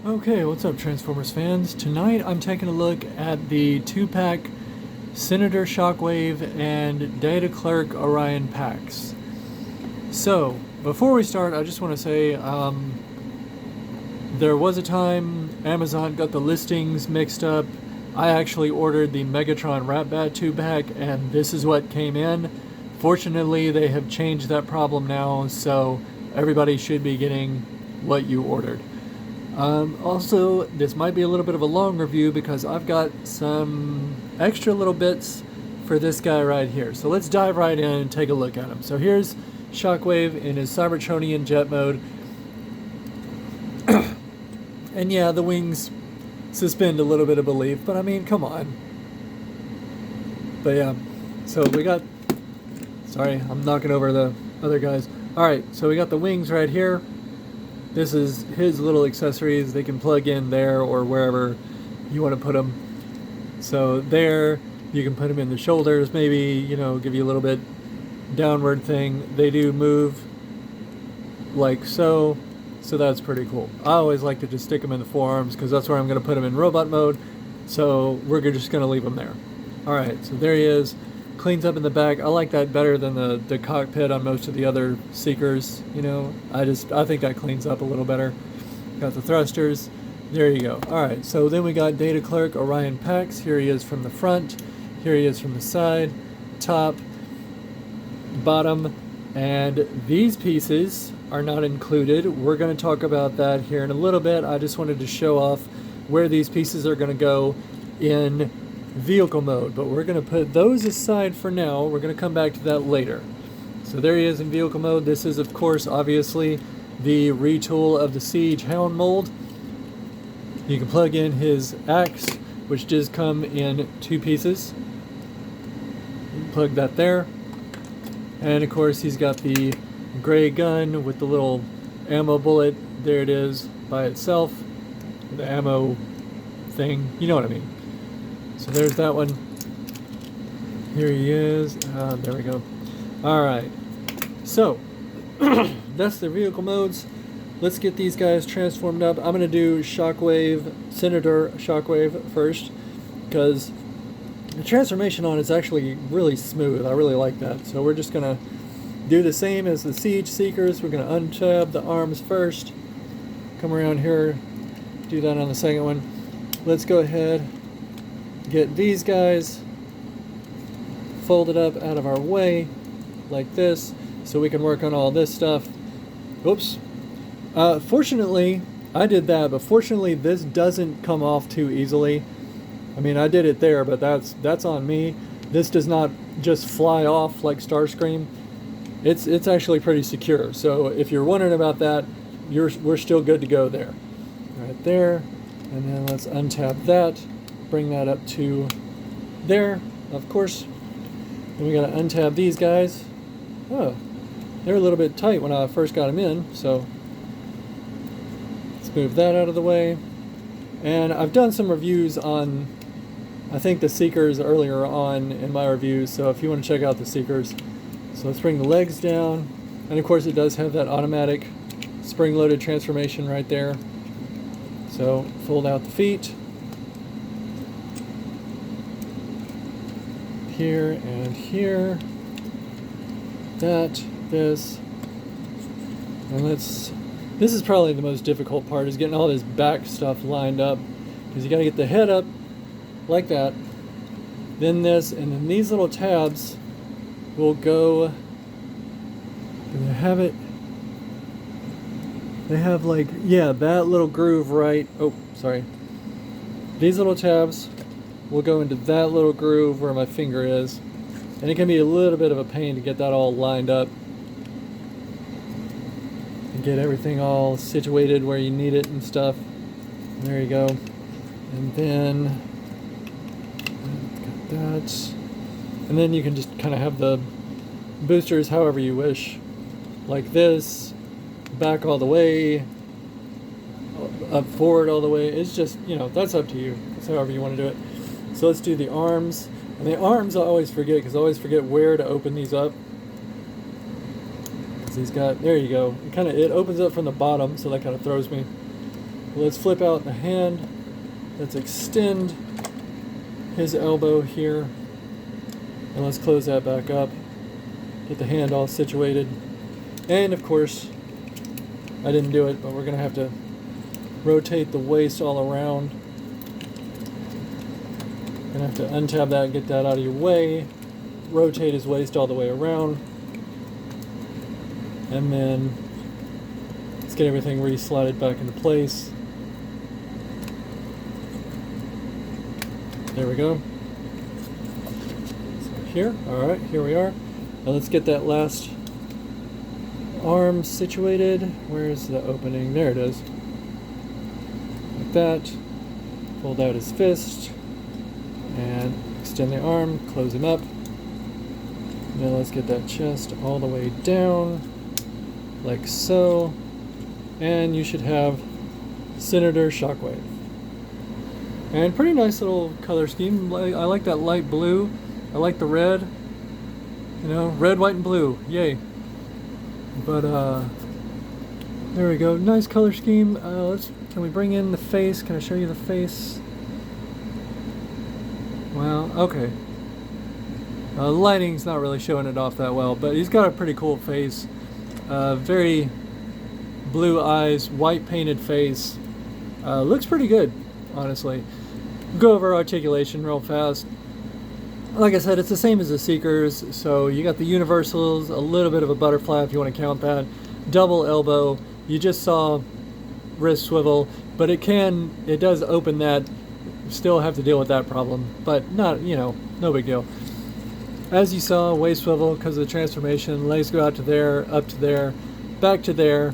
Okay, what's up, Transformers fans? Tonight I'm taking a look at the 2-pack Senator Shockwave and Data Clerk Orion Pax. So, before we start, I just want to say there was a time Amazon got the listings mixed up. I actually ordered the Megatron Ratbat 2-pack, and this is what came in. Fortunately, they have changed that problem now, so everybody should be getting what you ordered. Also, this might be a little bit of a long review because I've got some extra little bits for this guy right here. So let's dive right in and take a look at him. So here's Shockwave in his Cybertronian jet mode. And yeah, the wings suspend a little bit of belief, but I mean, come on. But yeah, so we got... Sorry, I'm knocking over the other guys. Alright, so we got the wings right here. This is his little accessories. They can plug in there or wherever you want to put them. So there, you can put them in the shoulders, maybe, you know, give you a little bit downward thing. They do move like so, so that's pretty cool. I always like to just stick them in the forearms because that's where I'm going to put them in robot mode. So we're just going to leave them there. All right, so there he is. Cleans up in the back. I like that better than the cockpit on most of the other Seekers, you know. I think that cleans up a little better. Got the thrusters. There you go. Alright, so then we got Data Clerk Orion Pax. Here he is from the front. Here he is from the side, top, bottom, and these pieces are not included. We're going to talk about that here in a little bit. I just wanted to show off where these pieces are going to go in vehicle mode, but we're going to put those aside for now. We're going to come back to that later. So there he is in vehicle mode. This is, of course, obviously the retool of the Siege Hound mold. You can plug in his axe, which does come in 2 pieces. You can plug that there. And of course, he's got the gray gun with the little ammo bullet. There it is by itself. The ammo thing. You know what I mean. So there's that one. Here he is. There we go. Alright. So, that's the vehicle modes. Let's get these guys transformed up. I'm going to do Shockwave, Senator Shockwave first, because the transformation on it's actually really smooth. I really like that. So we're just going to do the same as the Siege Seekers. We're going to untab the arms first. Come around here. Do that on the second one. Let's go ahead. Get these guys folded up out of our way like this so we can work on all this stuff. Oops. Fortunately, I did that, but fortunately this doesn't come off too easily. I mean, I did it there, but that's on me. This does not just fly off like Starscream. It's actually pretty secure. So if you're wondering about that, we're still good to go there. Right there. And then let's untap that. Bring that up to there, of course. Then we got to untab these guys. Oh, they're a little bit tight when I first got them in, so let's move that out of the way. And I've done some reviews on, I think, the Seekers earlier on in my reviews, so if you want to check out the Seekers. So let's bring the legs down, and of course it does have that automatic spring-loaded transformation right there. So fold out the feet. Here and here, this, and this is probably the most difficult part, is getting all this back stuff lined up, because you got to get the head up like that, then this, and then these little tabs will go, and they have like, yeah, that little groove right, oh, sorry, these little tabs will go into that little groove where my finger is, and it can be a little bit of a pain to get that all lined up and get everything all situated where you need it and stuff. There you go. And then got that, and then you can just kind of have the boosters however you wish, like this, back all the way, up forward all the way. It's just, you know, that's up to you. It's however you want to do it. So let's do the arms. And the arms I always forget, because I always forget where to open these up. Because he's got, there you go. It opens up from the bottom, so that kind of throws me. Let's flip out the hand. Let's extend his elbow here. And let's close that back up. Get the hand all situated. And of course, I didn't do it, but we're going to have to rotate the waist all around. Going to have to untab that, get that out of your way. Rotate his waist all the way around. And then let's get everything re-slotted back into place. There we go. So here, alright, here we are. Now let's get that last arm situated. Where's the opening? There it is. Like that. Fold out his fist. And extend the arm, close him up. Now let's get that chest all the way down. Like so. And you should have Senator Shockwave. And pretty nice little color scheme. I like that light blue. I like the red. You know, red, white, and blue. Yay. But, there we go. Nice color scheme. Can we bring in the face? Can I show you the face? Well, okay. The lighting's not really showing it off that well, but he's got a pretty cool face. Very blue eyes, white painted face. Looks pretty good, honestly. Go over articulation real fast. Like I said, it's the same as the Seekers, so you got the universals, a little bit of a butterfly if you want to count that, double elbow, you just saw wrist swivel, but it does open that, still have to deal with that problem, but not, no big deal. As you saw, waist swivel because of the transformation, legs go out to there, up to there, back to there.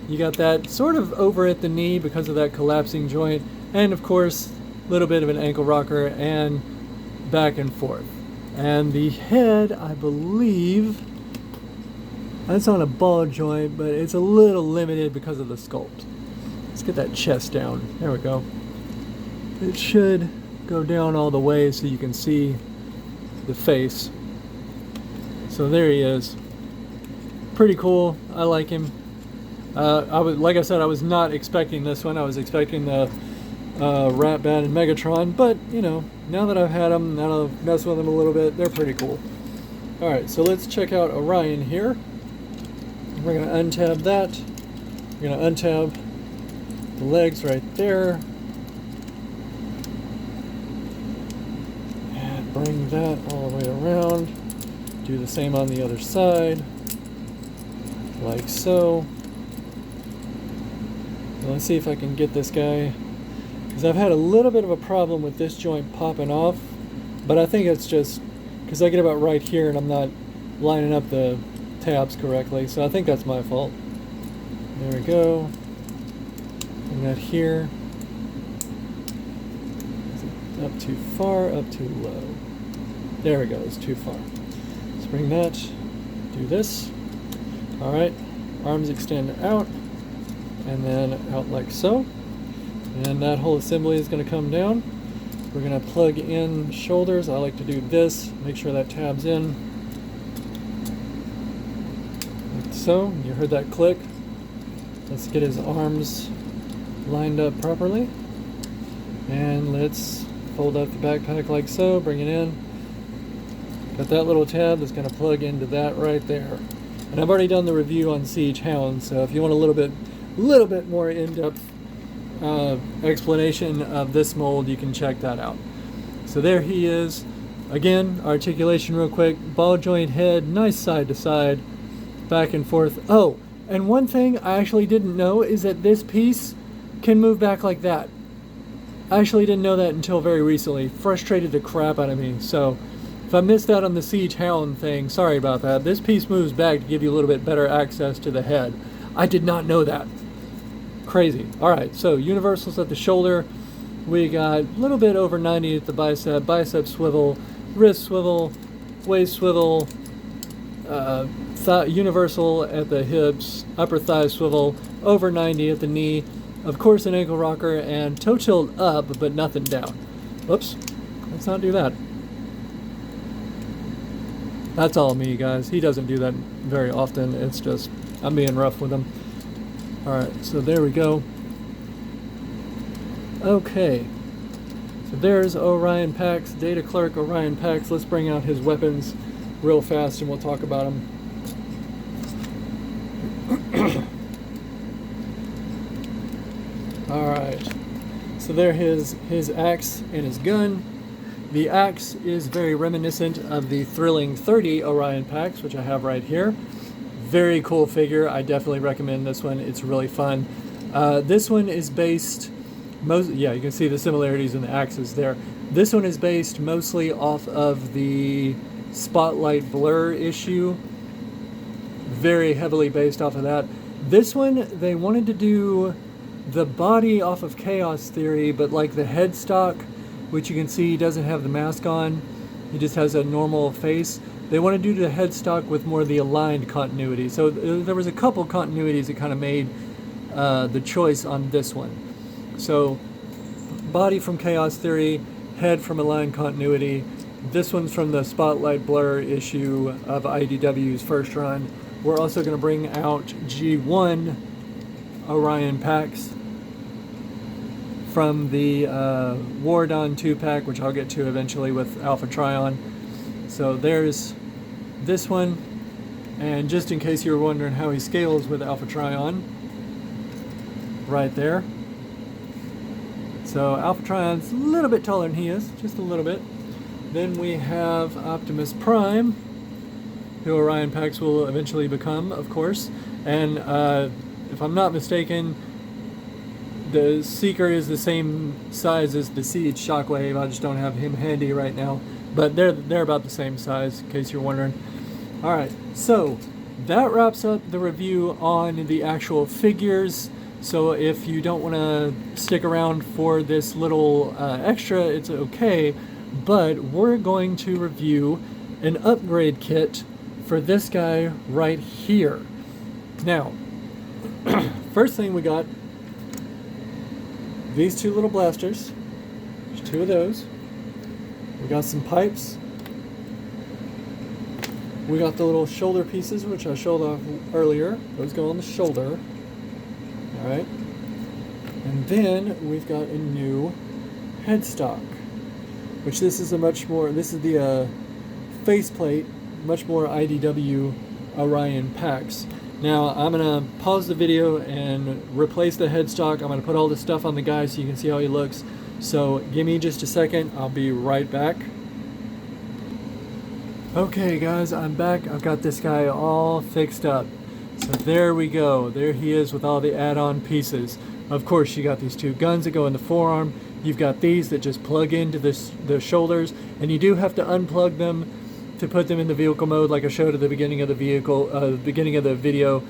You got that sort of over at the knee because of that collapsing joint, and of course, a little bit of an ankle rocker and back and forth. And the head, I believe, that's on a ball joint, but it's a little limited because of the sculpt. Let's get that chest down. There we go. It should go down all the way so you can see the face. So there he is. Pretty cool. I like him. Like I said, I was not expecting this one. I was expecting the Ratbat and Megatron, but now that I've had them, now I've messed with them a little bit, they're pretty cool. Alright, so let's check out Orion here. We're going to untab that. We're going to untab the legs right there. And bring that all the way around. Do the same on the other side. Like so. Now let's see if I can get this guy, because I've had a little bit of a problem with this joint popping off, but I think it's just because I get about right here and I'm not lining up the tabs correctly, so I think that's my fault. There we go. Bring that here. Is it up too far, up too low? There we go, it's too far. Let's bring that, do this. Alright, arms extend out, and then out like so. And that whole assembly is going to come down. We're going to plug in shoulders. I like to do this, make sure that tabs in. Like so. You heard that click. Let's get his arms lined up properly. And let's fold up the backpack like so, bring it in. Got that little tab that's going to plug into that right there. And I've already done the review on Siege Hound, so if you want a little bit more in-depth explanation of this mold, you can check that out. So there he is. Again, articulation real quick. Ball joint head, nice side to side, back and forth. Oh, and one thing I actually didn't know is that this piece can move back like that. I actually didn't know that until very recently. Frustrated the crap out of me. So if I missed out on the Siege Hound thing, sorry about that. This piece moves back to give you a little bit better access to the head. I did not know that. Crazy. Alright, so universals at the shoulder. We got a little bit over 90 at the bicep swivel, wrist swivel, waist swivel, universal at the hips, upper thigh swivel, over 90 at the knee, of course an ankle rocker, and toe tilt up, but nothing down. Whoops, let's not do that. That's all me, guys. He doesn't do that very often. It's just, I'm being rough with him. Alright, so there we go. Okay, so there's Orion Pax, Data Clerk Orion Pax. Let's bring out his weapons real fast and we'll talk about them. Alright, so there his axe and his gun. The axe is very reminiscent of the Thrilling 30 Orion Pax, which I have right here. Very cool figure. I definitely recommend this one. It's really fun. This one is based, you can see the similarities in the axes there. This one is based mostly off of the Spotlight Blur issue. Very heavily based off of that. This one, they wanted to do the body off of Chaos Theory, but like the headstock, which you can see doesn't have the mask on. He just has a normal face. They want to do the headstock with more of the aligned continuity. So there was a couple continuities that kind of made the choice on this one. So body from Chaos Theory, head from aligned continuity. This one's from the Spotlight Blur issue of IDW's first run. We're also going to bring out G1 Orion Pax from the War Dawn 2-pack, which I'll get to eventually with Alpha Trion. So there's this one, and just in case you were wondering how he scales with Alpha Trion, right there. So Alpha Trion's a little bit taller than he is, just a little bit. Then we have Optimus Prime, who Orion Pax will eventually become, of course. And if I'm not mistaken, the Seeker is the same size as the Siege Shockwave. I just don't have him handy right now. But they're about the same size, in case you're wondering. Alright, so that wraps up the review on the actual figures. So if you don't want to stick around for this little extra, it's okay. But we're going to review an upgrade kit for this guy right here. Now, first thing we got, these two little blasters. There's two of those. We got some pipes. We got the little shoulder pieces, which I showed off earlier. Those go on the shoulder. Alright. And then we've got a new headstock, which this is the faceplate, much more IDW Orion Pax. Now I'm going to pause the video and replace the headstock. I'm going to put all this stuff on the guy so you can see how he looks. So give me just a second, I'll be right back. Okay guys, I'm back. I've got this guy all fixed up. So there we go. There he is with all the add-on pieces. Of course, you got these two guns that go in the forearm. You've got these that just plug into the shoulders, and you do have to unplug them to put them in the vehicle mode, like I showed at the beginning of the beginning of the video,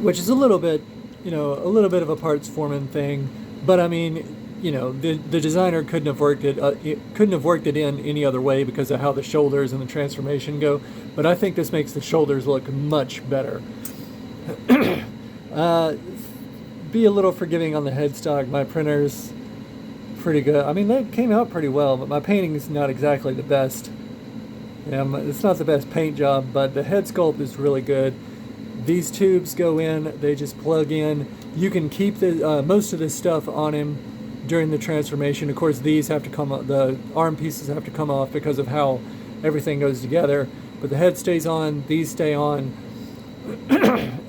which is a little bit of a parts foreman thing. But I mean, the designer couldn't have worked it in any other way because of how the shoulders and the transformation go. But I think this makes the shoulders look much better. Be a little forgiving on the headstock. My printer's pretty good. I mean, they came out pretty well, but my painting is not exactly the best. It's not the best paint job, but the head sculpt is really good. These tubes go in, they just plug in. You can keep most of this stuff on him during the transformation. Of course, these have to come off, the arm pieces have to come off because of how everything goes together. But the head stays on, these stay on.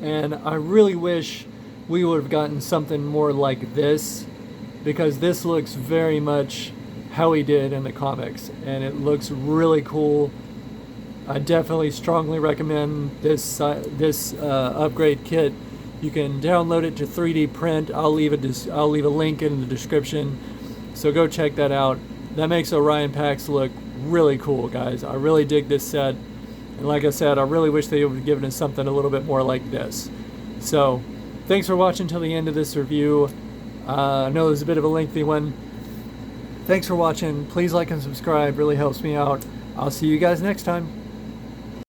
And I really wish we would have gotten something more like this, because this looks very much how he did in the comics, and it looks really cool. I definitely strongly recommend this upgrade kit. You can download it to 3D print. I'll leave a link in the description, so go check that out. That makes Orion Pax look really cool, guys. I really dig this set, and like I said, I really wish they would have given us something a little bit more like this. So thanks for watching till the end of this review. I know it was a bit of a lengthy one. Thanks for watching. Please like and subscribe, really helps me out. I'll see you guys next time.